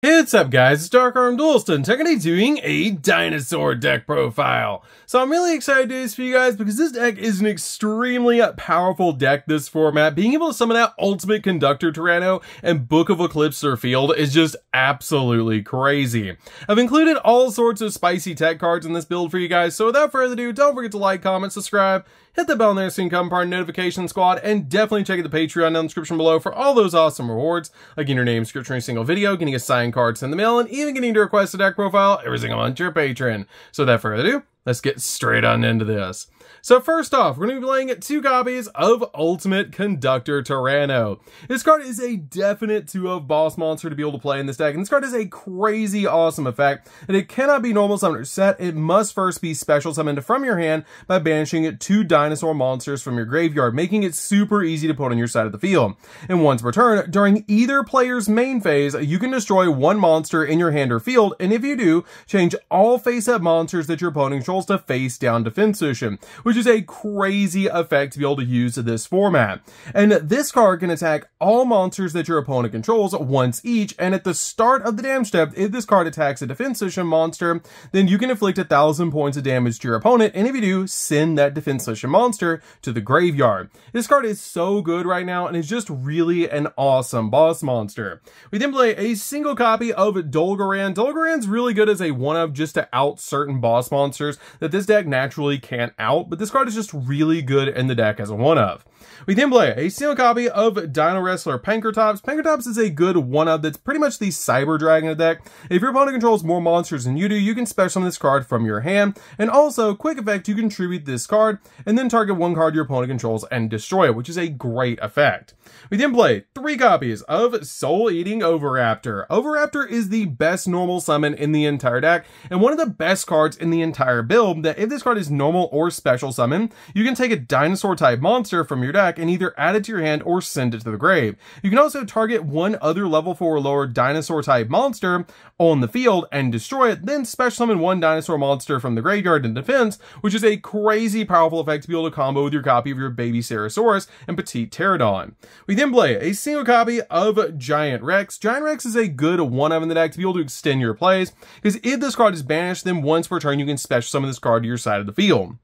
Hey, what's up guys, it's DarkArmedDuelist and today doing a Dinosaur deck profile. So I'm really excited to do this for you guys because this deck is an extremely powerful deck this format. Being able to summon out Ultimate Conductor Tyranno and Book of Eclipse or Field is just absolutely crazy. I've included all sorts of spicy tech cards in this build for you guys, so without further ado, don't forget to like, comment, subscribe, hit the bell there so you can become part of the notification squad, and definitely check out the Patreon down in the description below for all those awesome rewards, like getting your name description in a single video, getting a signed card sent in the mail, and even getting to request a deck profile every single month to your patron. So without further ado, let's get straight on into this. So first off, we're going to be playing 2 copies of Ultimate Conductor Tyranno. This card is a definite 2-of boss monster to be able to play in this deck, and this card has a crazy awesome effect, and it cannot be normal summoned or set. It must first be special summoned from your hand by banishing 2 dinosaur monsters from your graveyard, making it super easy to put on your side of the field. And once per turn, during either player's main phase, you can destroy 1 monster in your hand or field, and if you do, change all face-up monsters that your opponent controls to face-down defense position, which is a crazy effect to be able to use this format. And this card can attack all monsters that your opponent controls once each, and at the start of the damage step, if this card attacks a defense position monster, then you can inflict 1,000 points of damage to your opponent, and if you do, send that defense position monster to the graveyard. This card is so good right now, and is just really an awesome boss monster. We then play a single copy of Dolgaran. Dolgaran's really good as a 1-of just to out certain boss monsters that this deck naturally can't out, but this card is just really good in the deck as a 1-of. We then play a single copy of Dino Wrestler Pankratops. Pankratops is a good 1-of that's pretty much the Cyber Dragon of the deck. If your opponent controls more monsters than you do, you can special summon this card from your hand. And also, quick effect, you can tribute this card and then target 1 card your opponent controls and destroy it, which is a great effect. We then play 3 copies of Soul Eating Oviraptor. Oviraptor is the best normal summon in the entire deck, and one of the best cards in the entire build, that if this card is normal or special summon, you can take a dinosaur type monster from your deck and either add it to your hand or send it to the grave. You can also target 1 other level 4 or lower dinosaur type monster on the field and destroy it, then special summon 1 dinosaur monster from the graveyard in defense, which is a crazy powerful effect to be able to combo with your copy of your baby Ceratosaurus and Petite Pterodon. We then play a single copy of Giant Rex. Giant Rex is a good 1-of in the deck to be able to extend your plays, because if this card is banished, then once per turn you can special summon this card to your side of the field.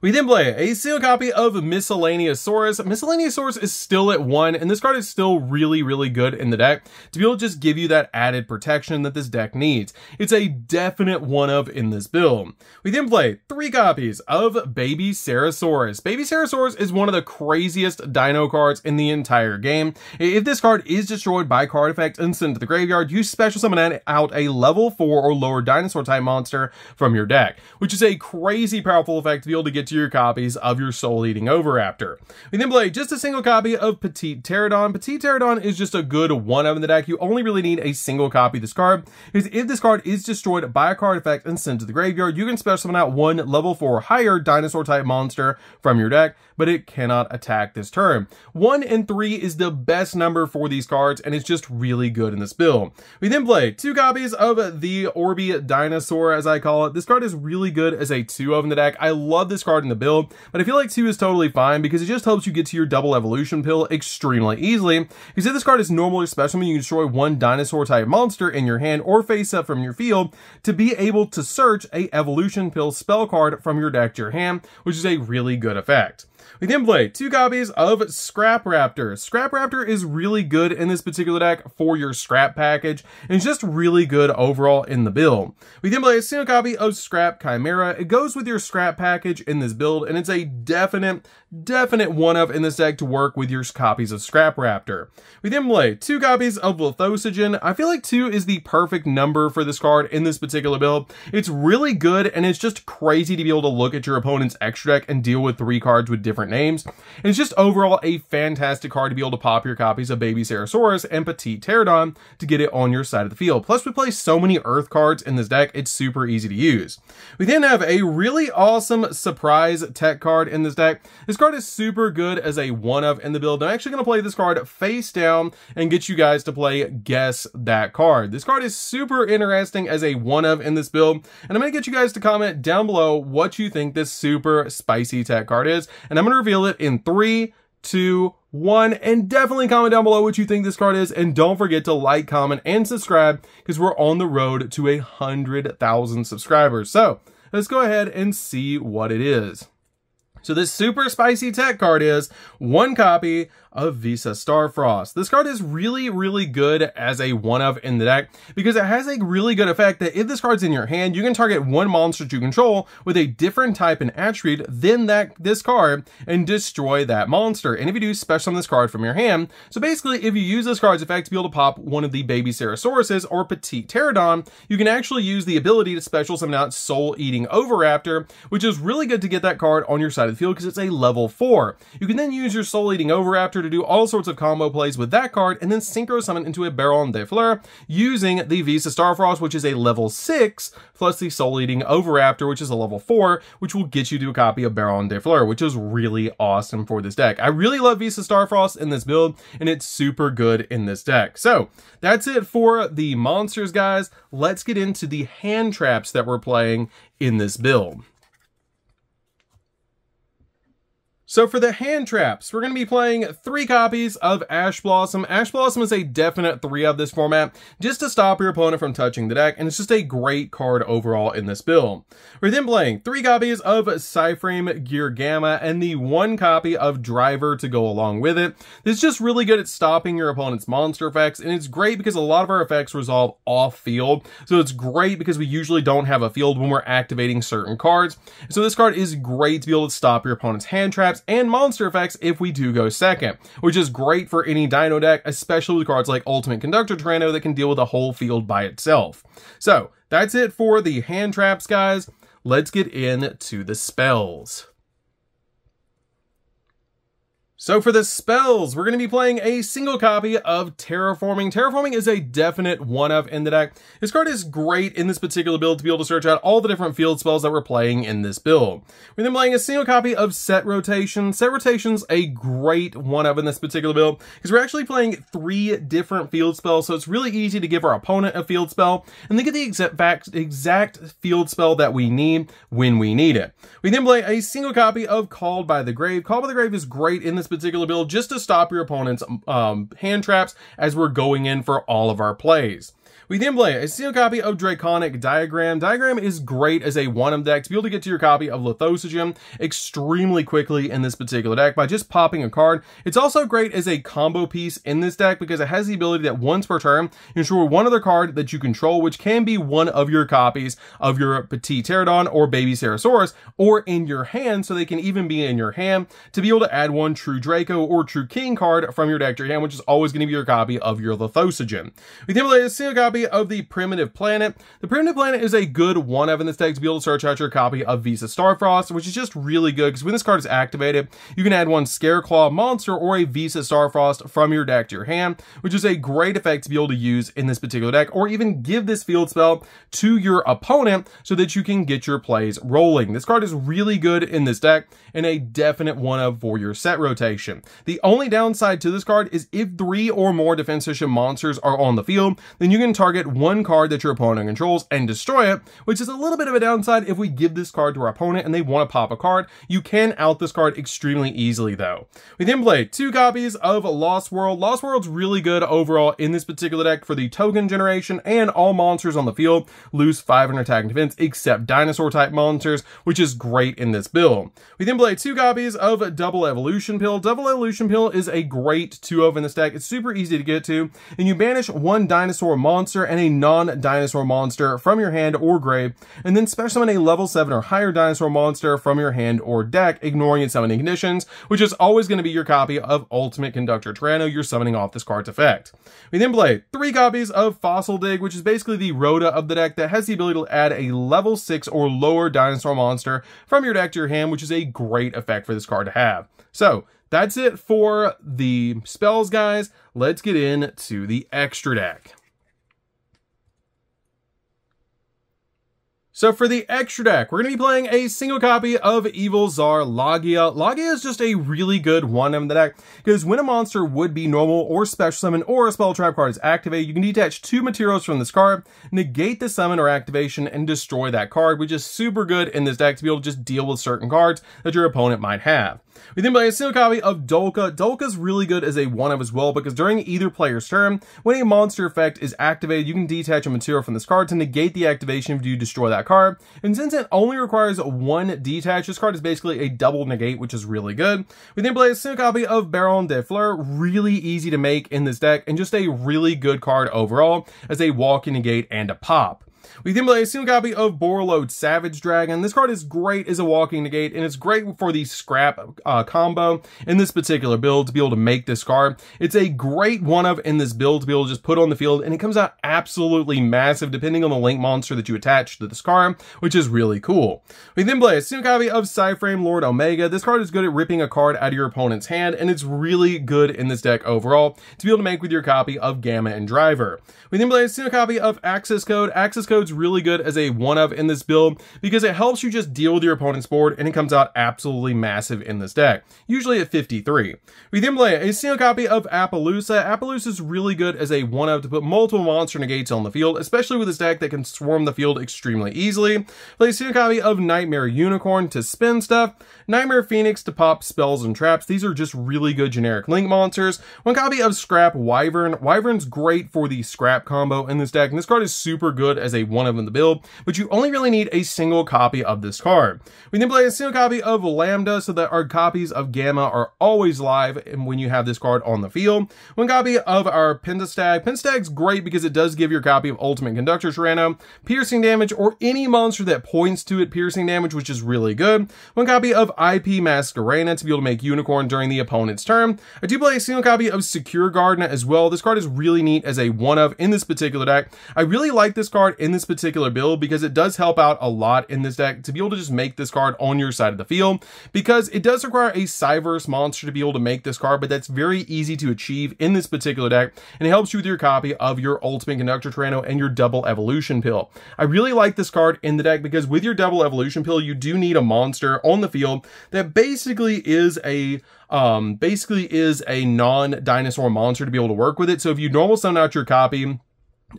We then play a single copy of Miscellaneousaurus. Miscellaneousaurus is still at 1, and this card is still really, really good in the deck to be able to just give you that added protection that this deck needs. It's a definite 1-of in this build. We then play 3 copies of Baby Ceratosaurus. Baby Ceratosaurus is one of the craziest dino cards in the entire game. If this card is destroyed by card effect and sent to the graveyard, you special summon out a level 4 or lower dinosaur type monster from your deck, which is a crazy powerful effect to be able to get to your copies of your Soul Eating Oviraptor. We then play just a single copy of Petite Pterodon. Petite Pterodon is just a good 1-of in the deck. You only really need a single copy of this card, because if this card is destroyed by a card effect and sent to the graveyard, you can special summon out 1 level 4 higher dinosaur type monster from your deck, but it cannot attack this turn. 1 and 3 is the best number for these cards, and it's just really good in this build. We then play 2 copies of the Orby Dinosaur, as I call it. This card is really good as a 2-of in the deck. I love this card in the build, but I feel like 2 is totally fine because it just helps you get to your double evolution pill extremely easily. Because if this card is normal or special, you can destroy 1 dinosaur type monster in your hand or face up from your field to be able to search a evolution pill spell card from your deck to your hand, which is a really good effect. We then play 2 copies of Scrap Raptor. Scrap Raptor is really good in this particular deck for your scrap package, and it's just really good overall in the build. We then play a single copy of Scrap Chimera. It goes with your scrap package in this build, and it's a definite 1-of in this deck to work with your copies of Scrap Raptor. We then play 2 copies of Lithocygen. I feel like 2 is the perfect number for this card in this particular build. It's really good, and it's just crazy to be able to look at your opponent's extra deck and deal with 3 cards with different names. And it's just overall a fantastic card to be able to pop your copies of Baby Ceratosaurus and Petite Pterodon to get it on your side of the field. Plus, we play so many Earth cards in this deck, it's super easy to use. We then have a really awesome surprise tech card in this deck. This card is super good as a 1-of in the build. I'm actually going to play this card face down and get you guys to play Guess That Card. This card is super interesting as a 1-of in this build, and I'm going to get you guys to comment down below what you think this super spicy tech card is, and I'm going to reveal it in 3, 2, 1, and definitely comment down below what you think this card is, and don't forget to like, comment, and subscribe because we're on the road to 100,000 subscribers. So let's go ahead and see what it is. So this super spicy tech card is 1 copy of Visa Starfrost. This card is really, really good as a one-of in the deck because it has a really good effect that if this card's in your hand, you can target one monster you control with a different type and attribute than this card and destroy that monster. And if you do, special summon this card from your hand. So basically, if you use this card's effect to be able to pop one of the baby Cerasauruses or Petite Pterodon, you can actually use the ability to special summon out Soul Eating Oviraptor, which is really good to get that card on your side of the field because it's a level 4. You can then use your Soul Eating Oviraptor to do all sorts of combo plays with that card and then synchro summon into a Baron de Fleur using the Visa Starfrost, which is a level 6, plus the Soul Eating Oviraptor, which is a level 4, which will get you to a copy of Baron de Fleur, which is really awesome for this deck. I really love Visa Starfrost in this build, and it's super good in this deck. So that's it for the monsters, guys. Let's get into the hand traps that we're playing in this build. So for the hand traps, we're going to be playing 3 copies of Ash Blossom. Ash Blossom is a definite 3 of this format, just to stop your opponent from touching the deck, and it's just a great card overall in this build. We're then playing 3 copies of Psyframe Gear Gamma and the 1 copy of Driver to go along with it. This is just really good at stopping your opponent's monster effects, and it's great because a lot of our effects resolve off field, so it's great because we usually don't have a field when we're activating certain cards. So this card is great to be able to stop your opponent's hand traps and monster effects if we do go second, which is great for any Dino deck, especially with cards like Ultimate Conductor Tyranno that can deal with a whole field by itself. So that's it for the hand traps, guys. Let's get into the spells. So for the spells, we're going to be playing a single copy of Terraforming. Terraforming is a definite one-of in the deck. This card is great in this particular build to be able to search out all the different field spells that we're playing in this build. We're then playing a single copy of Set Rotation. Set Rotation's a great one-of in this particular build because we're actually playing 3 different field spells, so it's really easy to give our opponent a field spell and then get the exact field spell that we need when we need it. We then play a single copy of Called by the Grave. Called by the Grave is great in this particular build just to stop your opponent's hand traps as we're going in for all of our plays. We then play a single copy of Draconic Diagram. Diagram is great as a one-of deck to be able to get to your copy of Lithosogen extremely quickly in this particular deck by just popping a card. It's also great as a combo piece in this deck because it has the ability that once per turn, you ensure one other card that you control, which can be one of your copies of your Petite Pterodon or Baby Cerasauruses, or in your hand, so they can even be in your hand, to be able to add 1 True Draco or True King card from your deck to your hand, which is always going to be your copy of your Lithosogen. We then play a single copy of the Primitive Planet. The Primitive Planet is a good one-of in this deck to be able to search out your copy of Visa Starfrost, which is just really good because when this card is activated, you can add 1 Scareclaw monster or a Visa Starfrost from your deck to your hand, which is a great effect to be able to use in this particular deck, or even give this field spell to your opponent so that you can get your plays rolling. This card is really good in this deck and a definite one-of for your set rotation. The only downside to this card is if 3 or more Defensive monsters are on the field, then you can target 1 card that your opponent controls and destroy it, which is a little bit of a downside if we give this card to our opponent and they want to pop a card. You can out this card extremely easily though. We then play 2 copies of Lost World. Lost World's really good overall in this particular deck for the token generation, and all monsters on the field lose 500 attack and defense except dinosaur type monsters, which is great in this build. We then play 2 copies of Double Evolution Pill. Double Evolution Pill is a great 2-of in this deck. It's super easy to get to, and you banish 1 dinosaur monster and a non-dinosaur monster from your hand or grave, and then special summon a level 7 or higher dinosaur monster from your hand or deck, ignoring its summoning conditions, which is always going to be your copy of Ultimate Conductor Tyranno you're summoning off this card's effect. We then play 3 copies of Fossil Dig, which is basically the Rhoda of the deck that has the ability to add a level 6 or lower dinosaur monster from your deck to your hand, which is a great effect for this card to have. So that's it for the spells, guys. Let's get into the extra deck. So for the extra deck, we're going to be playing a single copy of Evil Tsar Logia. Logia is just a really good one in the deck, because when a monster would be normal or special summon or a spell trap card is activated, you can detach 2 materials from this card, negate the summon or activation, and destroy that card, which is super good in this deck to be able to just deal with certain cards that your opponent might have. We then play a single copy of Dolka. Dolka's really good as a 1-of as well, because during either player's turn, when a monster effect is activated, you can detach a material from this card to negate the activation if you destroy that card. And since it only requires 1 detach, this card is basically a double negate, which is really good. We then play a single copy of Baron de Fleur. Really easy to make in this deck, and just a really good card overall as a walking negate and a pop. We then play a single copy of Borreload Savage Dragon. This card is great as a walking negate, and it's great for the scrap combo in this particular build to be able to make this card. It's a great 1-of in this build to be able to just put on the field, and it comes out absolutely massive depending on the link monster that you attach to this card, which is really cool. We then play a single copy of Psyframe Lord Omega. This card is good at ripping a card out of your opponent's hand, and it's really good in this deck overall to be able to make with your copy of Gamma and Driver. We then play a single copy of Access Code. Access Code's really good as a 1-of in this build because it helps you just deal with your opponent's board, and it comes out absolutely massive in this deck, usually at 53. We then play a single copy of Appaloosa. Appaloosa is really good as a 1-of to put multiple monster negates on the field, especially with this deck that can swarm the field extremely easily. Play a single copy of Nightmare Unicorn to spin stuff, Nightmare Phoenix to pop spells and traps. These are just really good generic link monsters. 1 copy of Scrap Wyvern. Wyvern's great for the scrap combo in this deck, and this card is super good as a 1-of in the build, but you only really need a single copy of this card. We then play a single copy of Lambda so that our copies of Gamma are always live when you have this card on the field. 1 copy of our Pentastag. Pentastag's great because it does give your copy of Ultimate Conductor Tyranno piercing damage, or any monster that points to it piercing damage, which is really good. 1 copy of IP Masquerena to be able to make Unicorn during the opponent's turn. I do play a single copy of Secure Garden as well. This card is really neat as a 1-of in this particular deck. I really like this card in this particular build because it does help out a lot in this deck to be able to just make this card on your side of the field, because it does require a Cyverse monster to be able to make this card, but that's very easy to achieve in this particular deck, and it helps you with your copy of your Ultimate Conductor Tyranno and your Double Evolution Pill. I really like this card in the deck because with your Double Evolution Pill, you do need a monster on the field that basically is a non-dinosaur monster to be able to work with it. So if you normal summon out your copy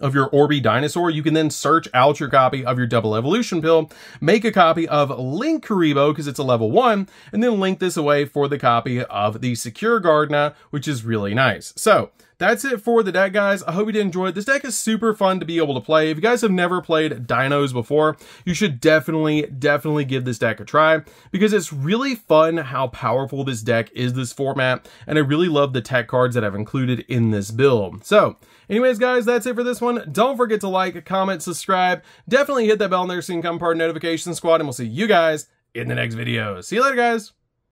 of your Orby Dinosaur, you can then search out your copy of your Double Evolution Pill, make a copy of Link Karibo because it's a level 1, and then link this away for the copy of the Secure Gardener, which is really nice. So that's it for the deck, guys. I hope you did enjoy it. This deck is super fun to be able to play. If you guys have never played Dinos before, you should definitely give this deck a try, because it's really fun how powerful this deck is, this format, and I really love the tech cards that I've included in this build. So anyways, guys, that's it for this one. Don't forget to like, comment, subscribe. Definitely hit that bell in there so you can become part of Notification Squad, and we'll see you guys in the next video. See you later, guys.